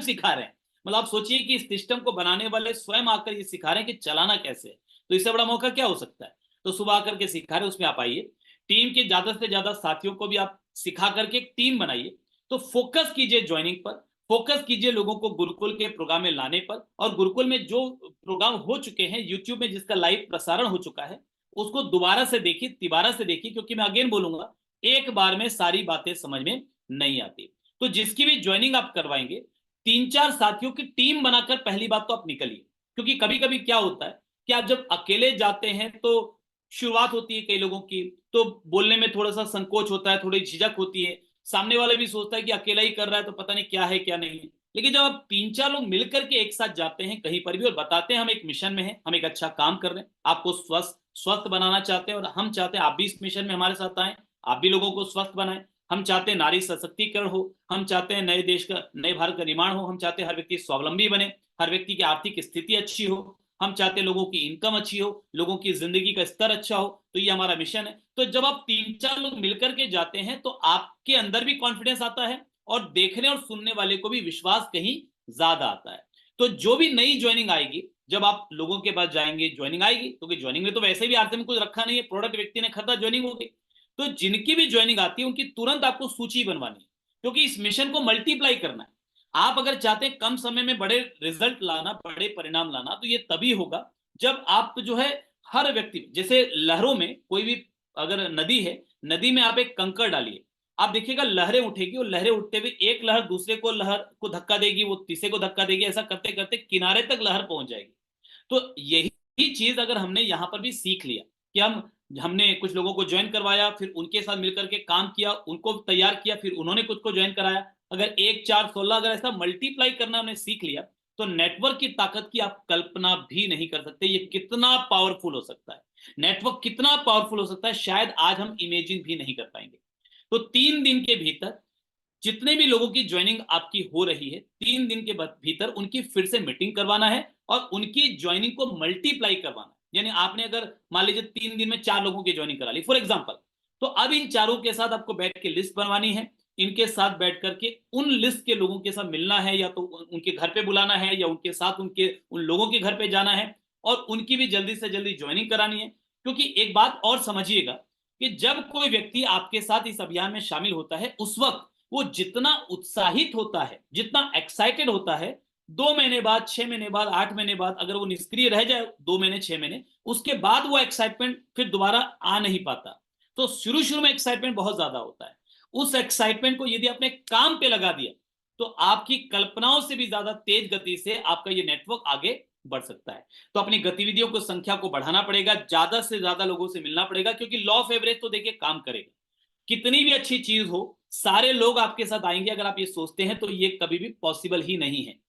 सिखा रहे हैं। मतलब आप सोचिए कि इस सिस्टम को बनाने वाले स्वयं आकर ये सिखा रहे हैं कि चलाना कैसे है। तो इससे बड़ा मौका क्या हो सकता है। तो सुबह आकर के सिखा रहे, उसमें आप आइए, टीम के ज्यादा से ज्यादा साथियों को भी आप सिखा करके एक टीम बनाइए। तो फोकस कीजिए ज्वाइनिंग पर, फोकस कीजिए लोगों को गुरुकुल के प्रोग्राम में लाने पर, और गुरुकुल में जो प्रोग्राम हो चुके हैं यूट्यूब में, जिसका लाइव प्रसारण हो चुका है, उसको दोबारा से देखिए, तिबारा से देखिए, क्योंकि मैं अगेन बोलूंगा, एक बार में सारी बातें समझ में नहीं आती। तो जिसकी भी ज्वाइनिंग आप करवाएंगे, 3-4 साथियों की टीम बनाकर पहली बात तो आप निकलिए। क्योंकि कभी कभी क्या होता है कि आप जब अकेले जाते हैं तो शुरुआत होती है कई लोगों की, तो बोलने में थोड़ा सा संकोच होता है, थोड़ी झिझक होती है, सामने वाले भी सोचता है कि अकेला ही कर रहा है तो पता नहीं क्या है क्या नहीं है। लेकिन जब आप 3-4 लोग मिलकर के एक साथ जाते हैं कहीं पर भी और बताते हैं हम एक मिशन में हैं, हम एक अच्छा काम कर रहे हैं, आपको स्वस्थ स्वस्थ बनाना चाहते हैं, और हम चाहते हैं आप भी इस मिशन में हमारे साथ आए, आप भी लोगों को स्वस्थ बनाएं। हम चाहते हैं नारी सशक्तिकरण हो, हम चाहते हैं नए देश का, नए भारत का निर्माण हो, हम चाहते हैं हर व्यक्ति स्वावलंबी बने, हर व्यक्ति की आर्थिक स्थिति अच्छी हो, हम चाहते हैं लोगों की इनकम अच्छी हो, लोगों की जिंदगी का स्तर अच्छा हो। तो ये हमारा मिशन है। तो जब आप 3-4 लोग मिलकर के जाते हैं तो आपके अंदर भी कॉन्फिडेंस आता है, और देखने और सुनने वाले को भी विश्वास कहीं ज्यादा आता है। तो जो भी नई ज्वाइनिंग आएगी, जब आप लोगों के पास जाएंगे, ज्वाइनिंग आएगी, क्योंकि ज्वाइनिंग में तो वैसे भी आरती में कुछ रखा नहीं है, प्रोडक्ट व्यक्ति ने खरीदा, ज्वाइनिंग हो गई। तो जिनकी भी ज्वाइनिंग आती है उनकी तुरंत आपको सूची बनवानी है, क्योंकि इस मिशन को मल्टीप्लाई करना है। आप अगर चाहते हैं कम समय में बड़े रिजल्ट लाना, बड़े परिणाम लाना, तो ये तभी होगा जब आप जो है हर व्यक्ति, जैसे लहरों में कोई भी अगर नदी है, नदी में आप एक कंकड़ डालिए, आप देखिएगा लहरें उठेगी, और लहरें उठते हुए एक लहर दूसरे को लहर को धक्का देगी, वो तीसरे को धक्का देगी, ऐसा करते करते किनारे तक लहर पहुंच जाएगी। तो यही चीज अगर हमने यहाँ पर भी सीख लिया कि हमने कुछ लोगों को ज्वाइन करवाया, फिर उनके साथ मिलकर के काम किया, उनको तैयार किया, फिर उन्होंने खुद को ज्वाइन कराया, अगर 1 4 16 अगर ऐसा मल्टीप्लाई करना हमने सीख लिया, तो नेटवर्क की ताकत की आप कल्पना भी नहीं कर सकते, ये कितना पावरफुल हो सकता है। नेटवर्क कितना पावरफुल हो सकता है, शायद आज हम इमेजिन भी नहीं कर पाएंगे। तो 3 दिन के भीतर जितने भी लोगों की ज्वाइनिंग आपकी हो रही है, 3 दिन के भीतर उनकी फिर से मीटिंग करवाना है, और उनकी ज्वाइनिंग को मल्टीप्लाई करवाना है। यानी आपने अगर मान लीजिए 3 दिन में 4 लोगों की ज्वाइनिंग करा ली फॉर एग्जाम्पल, तो अब इन चारों के साथ आपको बैठ के लिस्ट बनवानी है, इनके साथ बैठ करके उन लिस्ट के लोगों के साथ मिलना है, या तो उनके घर पे बुलाना है, या उनके साथ उनके उन लोगों के घर पे जाना है, और उनकी भी जल्दी से जल्दी ज्वाइनिंग करानी है। क्योंकि एक बात और समझिएगा कि जब कोई व्यक्ति आपके साथ इस अभियान में शामिल होता है, उस वक्त वो जितना उत्साहित होता है, जितना एक्साइटेड होता है, 2 महीने बाद, 6 महीने बाद, 8 महीने बाद अगर वो निष्क्रिय रह जाए, 2 महीने 6 महीने, उसके बाद वो एक्साइटमेंट फिर दोबारा आ नहीं पाता। तो शुरू शुरू में एक्साइटमेंट बहुत ज्यादा होता है। उस एक्साइटमेंट को यदि आपने काम पे लगा दिया, तो आपकी कल्पनाओं से भी ज्यादा तेज गति से आपका ये नेटवर्क आगे बढ़ सकता है। तो अपनी गतिविधियों को, संख्या को बढ़ाना पड़ेगा, ज्यादा से ज्यादा लोगों से मिलना पड़ेगा, क्योंकि लॉ ऑफ एवरेज तो देखिए काम करेगा। कितनी भी अच्छी चीज हो, सारे लोग आपके साथ आएंगे, अगर आप ये सोचते हैं तो ये कभी भी पॉसिबल ही नहीं है।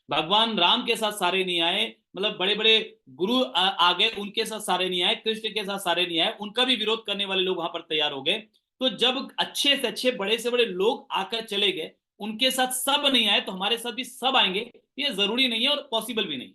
भगवान राम के साथ सारे नहीं आए, मतलब बड़े बड़े गुरु आ गए, उनके साथ सारे नहीं आए, कृष्ण के साथ सारे नहीं आए, उनका भी विरोध करने वाले लोग वहां पर तैयार हो गए। तो जब अच्छे से अच्छे, बड़े से बड़े लोग आकर चले गए, उनके साथ सब नहीं आए, तो हमारे साथ भी सब आएंगे, ये जरूरी नहीं है और पॉसिबल भी नहीं।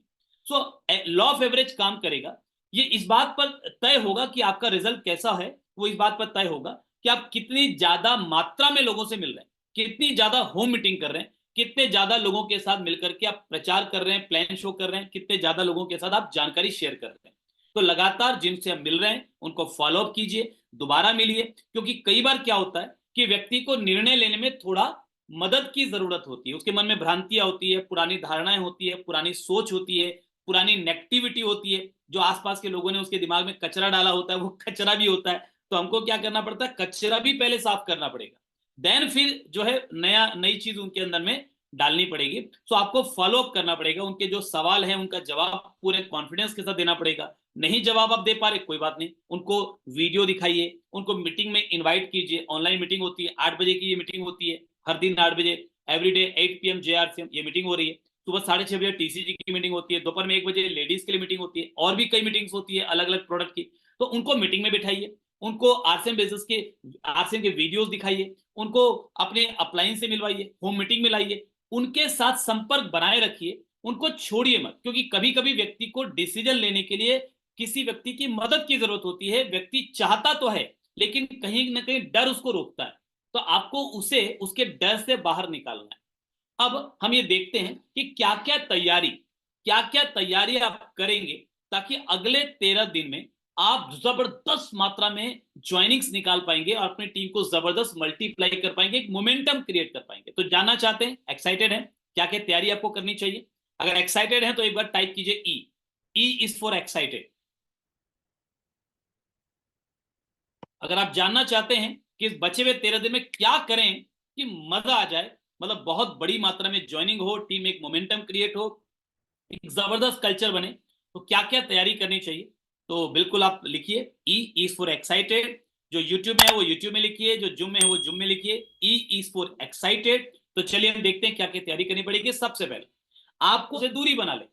सो लॉ ऑफ एवरेज काम करेगा। ये इस बात पर तय होगा कि आपका रिजल्ट कैसा है, वो इस बात पर तय होगा कि आप कितनी ज्यादा मात्रा में लोगों से मिल रहे हैं, कितनी ज्यादा होम मीटिंग कर रहे हैं, कितने ज्यादा लोगों के साथ मिलकर के आप प्रचार कर रहे हैं, प्लान शो कर रहे हैं, कितने ज्यादा लोगों के साथ आप जानकारी शेयर कर रहे हैं। तो लगातार जिनसे आप मिल रहे हैं उनको फॉलो अप कीजिए, दोबारा मिलिए, क्योंकि कई बार क्या होता है कि व्यक्ति को निर्णय लेने में थोड़ा मदद की जरूरत होती है, उसके मन में भ्रांतियां होती है, पुरानी धारणाएं होती है, पुरानी सोच होती है, पुरानी नेगेटिविटी होती है, जो आसपास के लोगों ने उसके दिमाग में कचरा डाला होता है, वो कचरा भी होता है। तो हमको क्या करना पड़ता है, कचरा भी पहले साफ करना पड़ेगा, देन फिर जो है नया नई चीज उनके अंदर में डालनी पड़ेगी। तो आपको फॉलो अप करना पड़ेगा, उनके जो सवाल है उनका जवाब पूरे कॉन्फिडेंस के साथ देना पड़ेगा। नहीं जवाब आप दे पा रहे, कोई बात नहीं, उनको वीडियो दिखाइए, उनको मीटिंग में इनवाइट कीजिए। ऑनलाइन मीटिंग होती है, 8 बजे की ये मीटिंग होती है, हर दिन 8 बजे, एवरीडे 8 PM JRCM ये मीटिंग हो रही है। सुबह 6:30 बजे TCG की मीटिंग होती है, दोपहर में 1 बजे लेडीज के लिए मीटिंग होती है, और भी कई मीटिंग्स होती है अलग अलग प्रोडक्ट की। तो उनको मीटिंग में बिठाइए, उनको आरसीएम बेसिस के, आरसीएम के वीडियोस दिखाइए, उनको अपने अपलाइन से मिलवाइए, होम मीटिंग में लाइए, उनके साथ संपर्क बनाए रखिए, उनको छोड़िए मत। क्योंकि कभी कभी व्यक्ति को डिसीजन लेने के लिए किसी व्यक्ति की मदद की जरूरत होती है। व्यक्ति चाहता तो है, लेकिन कहीं ना कहीं डर उसको रोकता है। तो आपको उसे उसके डर से बाहर निकालना है। अब हम ये देखते हैं कि क्या क्या तैयारी आप करेंगे ताकि अगले 13 दिन में आप जबरदस्त मात्रा में ज्वाइनिंग्स निकाल पाएंगे और अपनी टीम को जबरदस्त मल्टीप्लाई कर पाएंगे, एक मोमेंटम क्रिएट कर पाएंगे। तो जानना चाहते हैं, एक्साइटेड हैं, क्या क्या तैयारी आपको करनी चाहिए? अगर एक्साइटेड हैं तो एक बार टाइप कीजिए E. E is for excited. अगर आप जानना चाहते हैं कि इस बचे हुए 13 दिन में क्या करें कि मजा आ जाए, मतलब बहुत बड़ी मात्रा में ज्वाइनिंग हो, टीम में एक मोमेंटम क्रिएट हो, एक जबरदस्त कल्चर बने, तो क्या क्या तैयारी करनी चाहिए? तो बिल्कुल आप लिखिए ई इज फॉर एक्साइटेड। जो यूट्यूब में है वो यूट्यूब में लिखिए, जो जूम में है वो जूम में लिखिए, ई इज फॉर एक्साइटेड। तो चलिए हम देखते हैं क्या क्या तैयारी करनी पड़ेगी। सबसे पहले आपको से दूरी बना ले,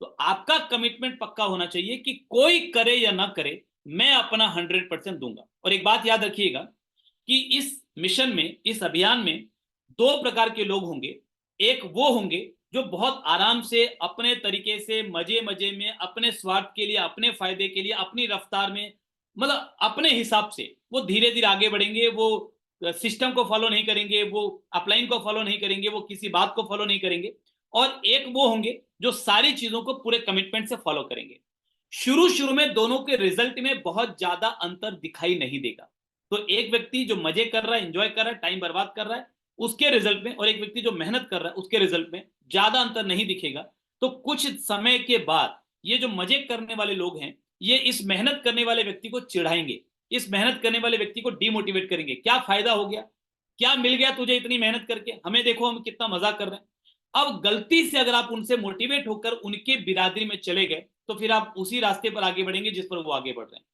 तो आपका कमिटमेंट पक्का होना चाहिए कि कोई करे या ना करे, मैं अपना 100% दूंगा। और एक बात याद रखिएगा कि इस मिशन में, इस अभियान में दो प्रकार के लोग होंगे। एक वो होंगे जो बहुत आराम से अपने तरीके से मजे मजे में अपने स्वार्थ के लिए, अपने फायदे के लिए, अपनी रफ्तार में, मतलब अपने हिसाब से वो धीरे धीरे आगे बढ़ेंगे। वो सिस्टम को फॉलो नहीं करेंगे, वो अपलाइन को फॉलो नहीं करेंगे, वो किसी बात को फॉलो नहीं करेंगे। और एक वो होंगे जो सारी चीजों को पूरे कमिटमेंट से फॉलो करेंगे। शुरू शुरू में दोनों के रिजल्ट में बहुत ज्यादा अंतर दिखाई नहीं देगा। तो एक व्यक्ति जो मजे कर रहा है, एंजॉय कर रहा है, टाइम बर्बाद कर रहा है, उसके रिजल्ट में, और एक व्यक्ति जो मेहनत कर रहा है उसके रिजल्ट में ज्यादा अंतर नहीं दिखेगा। तो कुछ समय के बाद ये जो मजे करने वाले लोग हैं, ये इस मेहनत करने वाले व्यक्ति को चिढ़ाएंगे, इस मेहनत करने वाले व्यक्ति को डिमोटिवेट करेंगे। क्या फायदा हो गया, क्या मिल गया तुझे इतनी मेहनत करके, हमें देखो हम कितना मजा कर रहे हैं। अब गलती से अगर आप उनसे मोटिवेट होकर उनके बिरादरी में चले गए तो फिर आप उसी रास्ते पर आगे बढ़ेंगे जिस पर वो आगे बढ़ रहे हैं।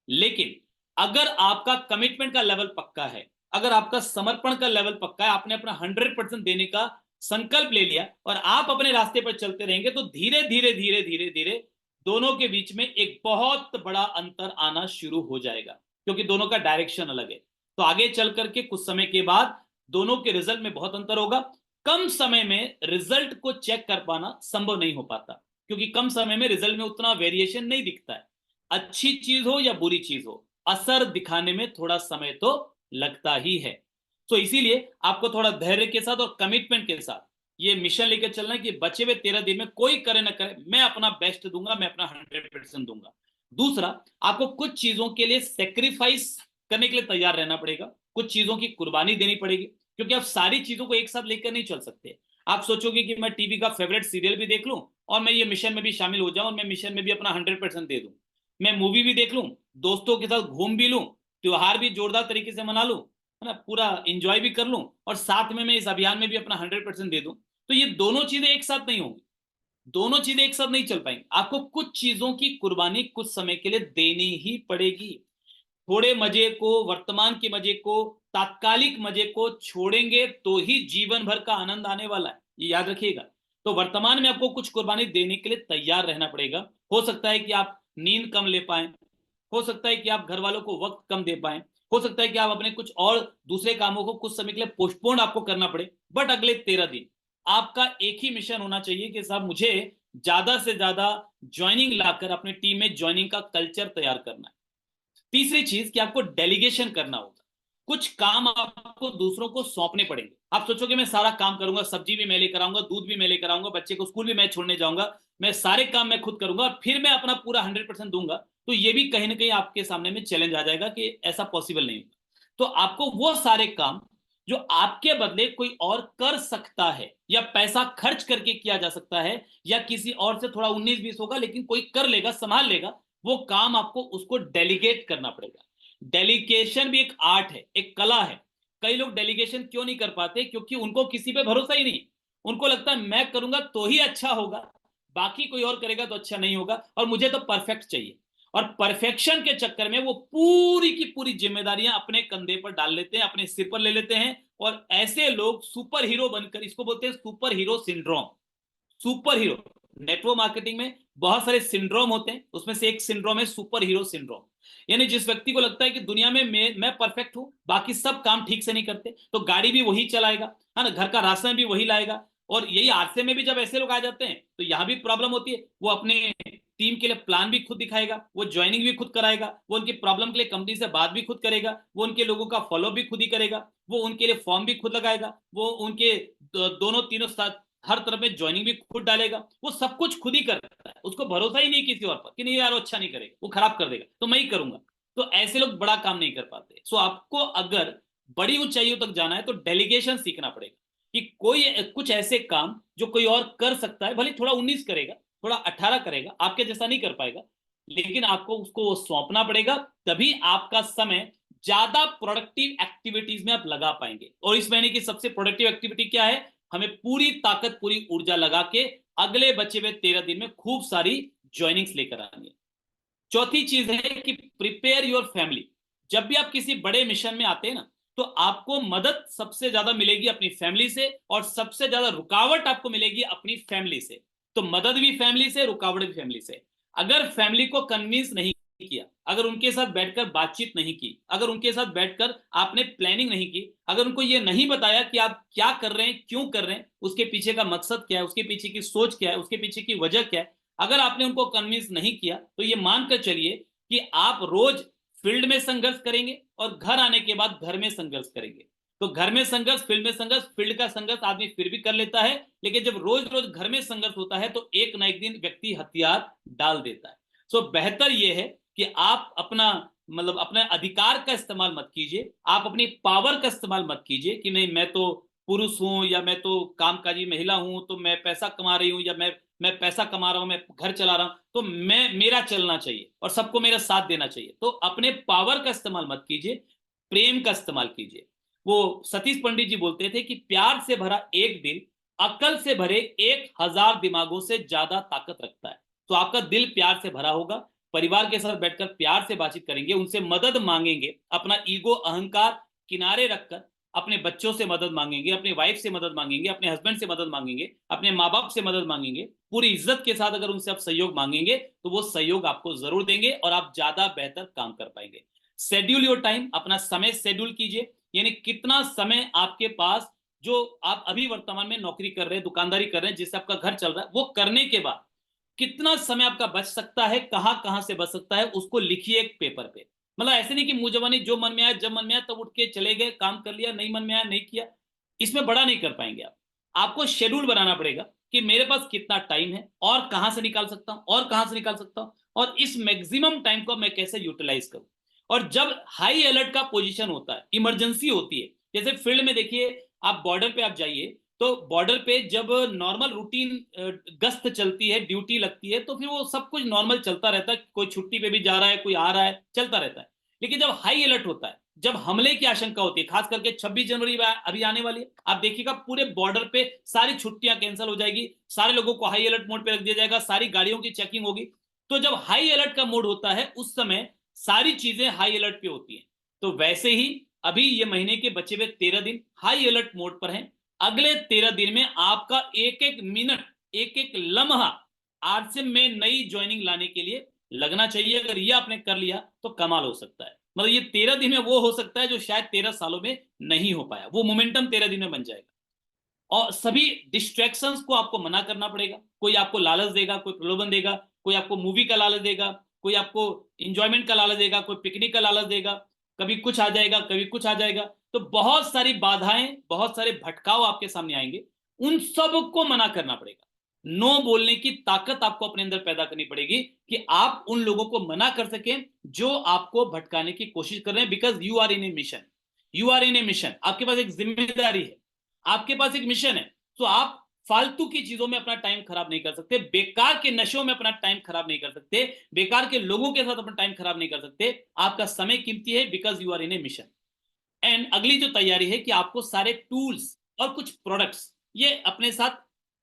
लेकिन अगर आपका कमिटमेंट का लेवल पक्का है, अगर आपका समर्पण का लेवल पक्का है, आपने अपना 100% देने का संकल्प ले लिया और आप अपने रास्ते पर चलते रहेंगे, तो धीरे धीरे धीरे धीरे धीरे दोनों के बीच में एक बहुत बड़ा अंतर आना शुरू हो जाएगा, क्योंकि दोनों का डायरेक्शन अलग है। तो आगे चल करके कुछ समय के बाद दोनों के रिजल्ट में बहुत अंतर होगा। कम समय में रिजल्ट को चेक कर पाना संभव नहीं हो पाता, क्योंकि कम समय में रिजल्ट में उतना वेरिएशन नहीं दिखता है। अच्छी चीज हो या बुरी चीज हो, असर दिखाने में थोड़ा समय तो लगता ही है। तो इसीलिए आपको थोड़ा धैर्य के साथ और कमिटमेंट के साथ ये मिशन लेकर चलना है कि बचे हुए 13 दिन में कोई करे ना करे, मैं अपना बेस्ट दूंगा, मैं अपना 100% दूंगा। दूसरा, आपको कुछ चीजों के लिए सेक्रीफाइस करने के लिए तैयार रहना पड़ेगा, कुछ चीजों की कुर्बानी देनी पड़ेगी, क्योंकि आप सारी चीजों को एक साथ लेकर नहीं चल सकते। आप सोचोगे कि मैं टीवी का फेवरेट सीरियल भी देख लूं और मैं ये मिशन में भी शामिल हो जाऊं और मैं मिशन में भी अपना 100% दे दूं, मैं मूवी भी देख लूं, दोस्तों के साथ घूम भी लूं, त्योहार भी जोरदार तरीके से मना लूं, है ना, पूरा इंजॉय भी कर लूं, और साथ में मैं इस अभियान में भी अपना 100% दे दूं, तो ये दोनों चीजें एक साथ नहीं होंगी, दोनों चीजें एक साथ नहीं चल पाएंगी। आपको कुछ चीजों की कुर्बानी कुछ समय के लिए देनी ही पड़ेगी। थोड़े मजे को, वर्तमान के मजे को, तात्कालिक मजे को छोड़ेंगे तो ही जीवन भर का आनंद आने वाला है, ये याद रखिएगा। तो वर्तमान में आपको कुछ कुर्बानी देने के लिए तैयार रहना पड़ेगा। हो सकता है कि आप नींद कम ले पाए, हो सकता है कि आप घर वालों को वक्त कम दे पाए, हो सकता है कि आप अपने कुछ और दूसरे कामों को कुछ समय के लिए पोस्टपोन आपको करना पड़े, बट अगले 13 दिन आपका एक ही मिशन होना चाहिए कि साहब मुझे ज्यादा से ज्यादा ज्वाइनिंग लाकर अपनी टीम में ज्वाइनिंग का कल्चर तैयार करना है। तीसरी चीज कि आपको डेलीगेशन करना होगा, कुछ काम आपको दूसरों को सौंपने पड़ेंगे। आप सोचोगे मैं सारा काम करूंगा, सब्जी भी मैं लेकर आऊंगा, दूध भी मैं लेकर आऊंगा, बच्चे को स्कूल भी मैं छोड़ने जाऊंगा, मैं सारे काम मैं खुद करूंगा और फिर मैं अपना पूरा 100% दूंगा, तो ये भी कहीं ना कहीं आपके सामने में चैलेंज आ जाएगा कि ऐसा पॉसिबल नहीं होगा। तो आपको वो सारे काम जो आपके बदले कोई और कर सकता है या पैसा खर्च करके किया जा सकता है या किसी और से थोड़ा 19-20 होगा लेकिन कोई कर लेगा, संभाल लेगा, वो काम आपको उसको डेलीगेट करना पड़ेगा। डेलीगेशन भी एक आर्ट है, एक कला है। कई लोग डेलीगेशन क्यों नहीं कर पाते? क्योंकि उनको किसी पे भरोसा ही नहीं। उनको लगता है मैं करूंगा तो ही अच्छा होगा, बाकी कोई और करेगा तो अच्छा नहीं होगा, और मुझे तो परफेक्ट चाहिए। और परफेक्शन के चक्कर में वो पूरी की पूरी जिम्मेदारियां अपने कंधे पर डाल लेते हैं, अपने सिर पर ले लेते हैं, और ऐसे लोग सुपर हीरो बनकर, इसको बोलते हैं super hero syndrome. Super hero, network marketing में बहुत सारे सिंड्रोम होते हैं, उसमें से एक सिंड्रोम है सुपर हीरो सिंड्रोम। यानी जिस व्यक्ति को लगता है कि दुनिया में मैं परफेक्ट हूं, बाकी सब काम ठीक से नहीं करते, तो गाड़ी भी वही चलाएगा, है ना, घर का राशन भी वही लाएगा। और यही हादसे में भी जब ऐसे लोग आ जाते हैं तो यहां भी प्रॉब्लम होती है। वो अपने टीम के लिए प्लान भी खुद दिखाएगा, वो ज्वाइनिंग भी खुद कराएगा, वो उनकी प्रॉब्लम के लिए कंपनी से बात भी खुद करेगा, वो उनके लोगों का फॉलो भी खुद ही करेगा, वो उनके लिए फॉर्म भी खुद लगाएगा, वो उनके दोनों तीनों साथ हर तरफ में ज्वाइनिंग भी खुद डालेगा, वो सब कुछ खुद ही करता है। उसको भरोसा ही नहीं किसी और पर कि नहीं यार वो अच्छा नहीं करेगा, वो खराब कर देगा तो मैं ही करूंगा। तो ऐसे लोग बड़ा काम नहीं कर पाते। सो आपको अगर बड़ी ऊंचाइयों तक जाना है तो डेलीगेशन सीखना पड़ेगा कि कोई कुछ ऐसे काम जो कोई और कर सकता है, भले थोड़ा 19 करेगा, थोड़ा 18 करेगा, आपके जैसा नहीं कर पाएगा, लेकिन आपको उसको वो सौंपना पड़ेगा। तभी आपका समय ज्यादा प्रोडक्टिव एक्टिविटीज में आप लगा पाएंगे। और इस महीने की सबसे प्रोडक्टिव एक्टिविटी क्या है? हमें पूरी ताकत पूरी ऊर्जा लगा के अगले बचे हुए 13 दिन में खूब सारी ज्वाइनिंग्स लेकर आनी है। चौथी चीज है कि प्रिपेयर योर फैमिली। जब भी आप किसी बड़े मिशन में आते हैं ना, तो आपको मदद सबसे ज्यादा मिलेगी अपनी फैमिली से, और सबसे ज्यादा रुकावट आपको मिलेगी अपनी फैमिली से। तो मदद भी फैमिली से, रुकावट भी फैमिली से। अगर फैमिली को कन्विंस नहीं किया, अगर उनके साथ बैठकर बातचीत नहीं की, अगर उनके साथ बैठकर आपने प्लानिंग नहीं की, अगर उनको ये नहीं बताया कि आप क्या कर रहे हैं, क्यों कर रहे हैं, उसके पीछे का मकसद क्या है, उसके पीछे की सोच क्या है, उसके पीछे की वजह क्या है, अगर आपने उनको कन्विंस नहीं किया, तो ये मानकर चलिए कि आप रोज फील्ड में संघर्ष करेंगे और घर आने के बाद घर में संघर्ष करेंगे। तो घर में संघर्ष, फील्ड में संघर्ष, फील्ड का संघर्ष आदमी फिर भी कर लेता है, लेकिन जब रोज रोज घर में संघर्ष होता है तो एक ना एक दिन व्यक्ति हथियार डाल देता है। सो बेहतर यह है कि आप अपना मतलब अपने अधिकार का इस्तेमाल मत कीजिए, आप अपनी पावर का इस्तेमाल मत कीजिए कि नहीं मैं तो पुरुष हूं, या मैं तो कामकाजी महिला हूं, तो मैं पैसा कमा रही हूं, या मैं पैसा कमा रहा हूं, मैं घर चला रहा हूं, तो मैं मेरा चलना चाहिए और सबको मेरा साथ देना चाहिए। तो अपने पावर का इस्तेमाल मत कीजिए, प्रेम का इस्तेमाल कीजिए। वो सतीश पंडित जी बोलते थे कि प्यार से भरा एक दिल अकल से भरे 1000 दिमागों से ज्यादा ताकत रखता है। तो आपका दिल प्यार से भरा होगा, परिवार के साथ बैठकर प्यार से बातचीत करेंगे, उनसे मदद मांगेंगे, अपना ईगो अहंकार किनारे रखकर अपने बच्चों से मदद मांगेंगे, अपने वाइफ से मदद मांगेंगे, अपने हस्बैंड से मदद मांगेंगे, अपने माँ बाप से मदद मांगेंगे, पूरी इज्जत के साथ अगर उनसे आप सहयोग मांगेंगे तो वो सहयोग आपको जरूर देंगे और आप ज्यादा बेहतर काम कर पाएंगे। शेड्यूल योर टाइम, अपना समय शेड्यूल कीजिए, यानी कितना समय आपके पास, जो आप अभी वर्तमान में नौकरी कर रहे हैं, दुकानदारी कर रहे हैं, जिससे आपका घर चल रहा है, वो करने के बाद कितना समय आपका बच सकता है, कहां कहां से बच सकता है, उसको लिखिए एक पेपर पे। मतलब ऐसे नहीं कि मुंह जबानी जो मन में आया जब मन में आया तब उठ के चले गए, काम कर लिया, नहीं मन में आया नहीं किया, इसमें बड़ा नहीं कर पाएंगे आप। आपको शेड्यूल बनाना पड़ेगा कि मेरे पास कितना टाइम है और कहां से निकाल सकता हूं और कहां से निकाल सकता हूं, और इस मैक्सिमम टाइम को मैं कैसे यूटिलाइज करूं। और जब हाई अलर्ट का पोजीशन होता है, इमरजेंसी होती है, जैसे फील्ड में देखिए, आप बॉर्डर पे आप जाइए, तो बॉर्डर पे जब नॉर्मल रूटीन गश्त चलती है, ड्यूटी लगती है, तो फिर वो सब कुछ नॉर्मल चलता रहता है, कोई छुट्टी पे भी जा रहा है, कोई आ रहा है, चलता रहता है। लेकिन जब हाई अलर्ट होता है, जब हमले की आशंका होती है, खास करके 26 जनवरी अभी आने वाली है, आप देखिएगा पूरे बॉर्डर पे सारी छुट्टियां कैंसिल हो जाएगी, सारे लोगों को हाई अलर्ट मोड पे रख दिया जाएगा, सारी गाड़ियों की चेकिंग होगी। तो जब हाई अलर्ट का मोड होता है उस समय सारी चीजें हाई अलर्ट पे होती हैं। तो वैसे ही अभी ये महीने के बचे हुए 13 दिन हाई अलर्ट मोड पर हैं। अगले 13 दिन में आपका एक एक मिनट, एक एक लम्हा आरसीएम में नई ज्वाइनिंग लाने के लिए लगना चाहिए। अगर ये आपने कर लिया तो कमाल हो सकता है। मतलब ये 13 दिन में वो हो सकता है जो शायद 13 सालों में नहीं हो पाया, वो मोमेंटम 13 दिन में बन जाएगा। और सभी डिस्ट्रैक्शंस को आपको मना करना पड़ेगा। कोई आपको लालच देगा, कोई प्रलोभन देगा, कोई आपको मूवी का लालच देगा, कोई आपको इंजॉयमेंट का लालच देगा, कोई पिकनिक का लालच देगा, कभी कुछ आ जाएगा, कभी कुछ आ जाएगा। तो बहुत सारी बाधाएं, बहुत सारे भटकाव आपके सामने आएंगे, उन सब को मना करना पड़ेगा। नो बोलने की ताकत आपको अपने अंदर पैदा करनी पड़ेगी कि आप उन लोगों को मना कर सकें जो आपको भटकाने की कोशिश कर रहे हैं। Because you are in a mission, you are in a mission, आपके पास एक जिम्मेदारी है, आपके पास एक मिशन है। तो आप फालतू की चीजों में अपना टाइम खराब नहीं कर सकते, बेकार के नशों में अपना टाइम खराब नहीं कर सकते, बेकार के लोगों के साथ अपना टाइम खराब नहीं कर सकते। आपका समय कीमती है, because you are in a mission. And अगली जो तैयारी है कि आपको सारे टूल्स और कुछ प्रोडक्ट्स ये अपने साथ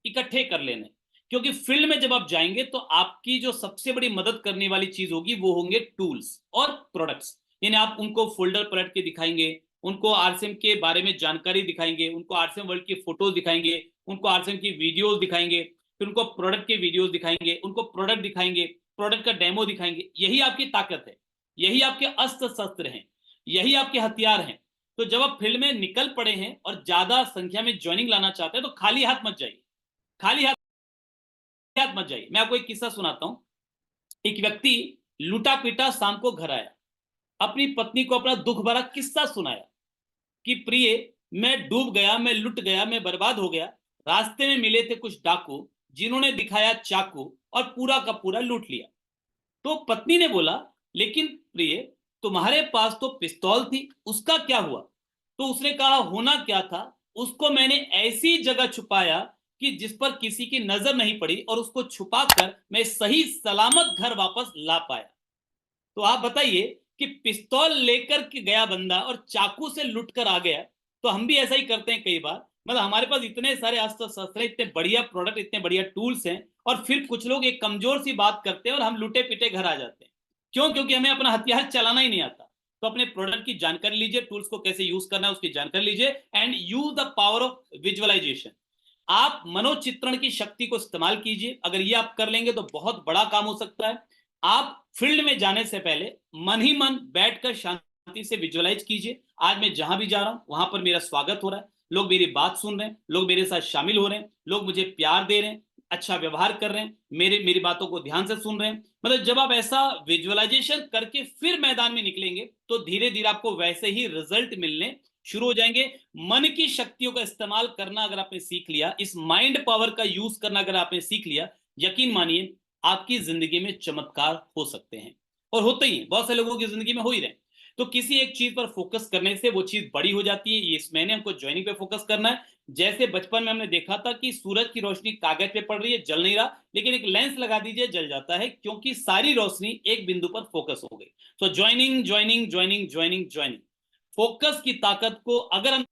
इकट्ठे कर लेने, क्योंकि फील्ड में जब आप जाएंगे तो आपकी जो सबसे बड़ी मदद करने वाली चीज होगी वो होंगे टूल्स और प्रोडक्ट्स। यानी आप उनको फोल्डर पलट के दिखाएंगे, उनको आरसीएम के बारे में जानकारी दिखाएंगे, उनको आरसीएम वर्ल्ड की फोटोज दिखाएंगे, उनको आरसीएम की वीडियोस दिखाएंगे, फिर उनको प्रोडक्ट के वीडियोस दिखाएंगे, उनको प्रोडक्ट दिखाएंगे, प्रोडक्ट का डेमो दिखाएंगे। यही आपकी ताकत है, यही आपके अस्त्र शस्त्र हैं, यही आपके हथियार हैं। तो जब आप फील्ड में निकल पड़े हैं और ज्यादा संख्या में ज्वाइनिंग लाना चाहते हैं तो खाली हाथ मत जाइए, खाली हाथ मत जाइए। मैं आपको एक किस्सा सुनाता हूं। एक व्यक्ति लूटा पीटा शाम को घर आया, अपनी पत्नी को अपना दुख भरा किस्सा सुनाया कि प्रिय, मैं डूब गया, मैं लुट गया, मैं बर्बाद हो गया। रास्ते में मिले थे कुछ डाकू, जिन्होंने दिखाया चाकू और पूरा का पूरा लूट लिया। तो पत्नी ने बोला, लेकिन प्रिय, तुम्हारे पास तो पिस्तौल थी, उसका क्या हुआ? तो उसने कहा, होना क्या था, उसको मैंने ऐसी जगह छुपाया कि जिस पर किसी की नजर नहीं पड़ी, और उसको छुपाकर मैं सही सलामत घर वापस ला पाया। तो आप बताइए कि पिस्तौल लेकर के गया बंदा और चाकू से लुट कर आ गया। तो हम भी ऐसा ही करते हैं कई बार, मतलब हमारे पास इतने सारे अस्त्र शस्त्र, इतने बढ़िया प्रोडक्ट, इतने बढ़िया टूल्स हैं, और फिर कुछ लोग एक कमजोर सी बात करते हैं और हम लुटे पिटे घर आ जाते हैं। क्यों? क्योंकि हमें अपना हथियार चलाना ही नहीं आता। तो अपने प्रोडक्ट की जानकारी लीजिए, टूल्स को कैसे यूज करना है उसकी जानकारी लीजिए, and use the power of visualisation. आप मनोचित्रण की शक्ति को इस्तेमाल कीजिए। अगर ये आप कर लेंगे तो बहुत बड़ा काम हो सकता है। आप फील्ड में जाने से पहले मन ही मन बैठकर शांति से विजुअलाइज कीजिए, आज मैं जहां भी जा रहा हूं वहां पर मेरा स्वागत हो रहा है, लोग मेरी बात सुन रहे हैं, लोग मेरे साथ शामिल हो रहे हैं, लोग मुझे प्यार दे रहे हैं, अच्छा व्यवहार कर रहे हैं, मेरी बातों को ध्यान से सुन रहे हैं। मतलब जब आप ऐसा विजुअलाइजेशन करके फिर मैदान में निकलेंगे तो धीरे धीरे आपको वैसे ही रिजल्ट मिलने शुरू हो जाएंगे। मन की शक्तियों का इस्तेमाल करना अगर आपने सीख लिया, इस माइंड पावर का यूज करना अगर आपने सीख लिया, यकीन मानिए आपकी जिंदगी में चमत्कार हो सकते हैं, और होते ही बहुत से लोगों की जिंदगी में हो ही रहे। तो किसी एक चीज पर फोकस करने से वो चीज बड़ी हो जाती है। ये इस महीने हमको ज्वाइनिंग पे फोकस करना है। जैसे बचपन में हमने देखा था कि सूरज की रोशनी कागज पे पड़ रही है, जल नहीं रहा, लेकिन एक लेंस लगा दीजिए, जल जाता है, क्योंकि सारी रोशनी एक बिंदु पर फोकस हो गई। तो joining joining joining joining joining, focus की ताकत को अगर हम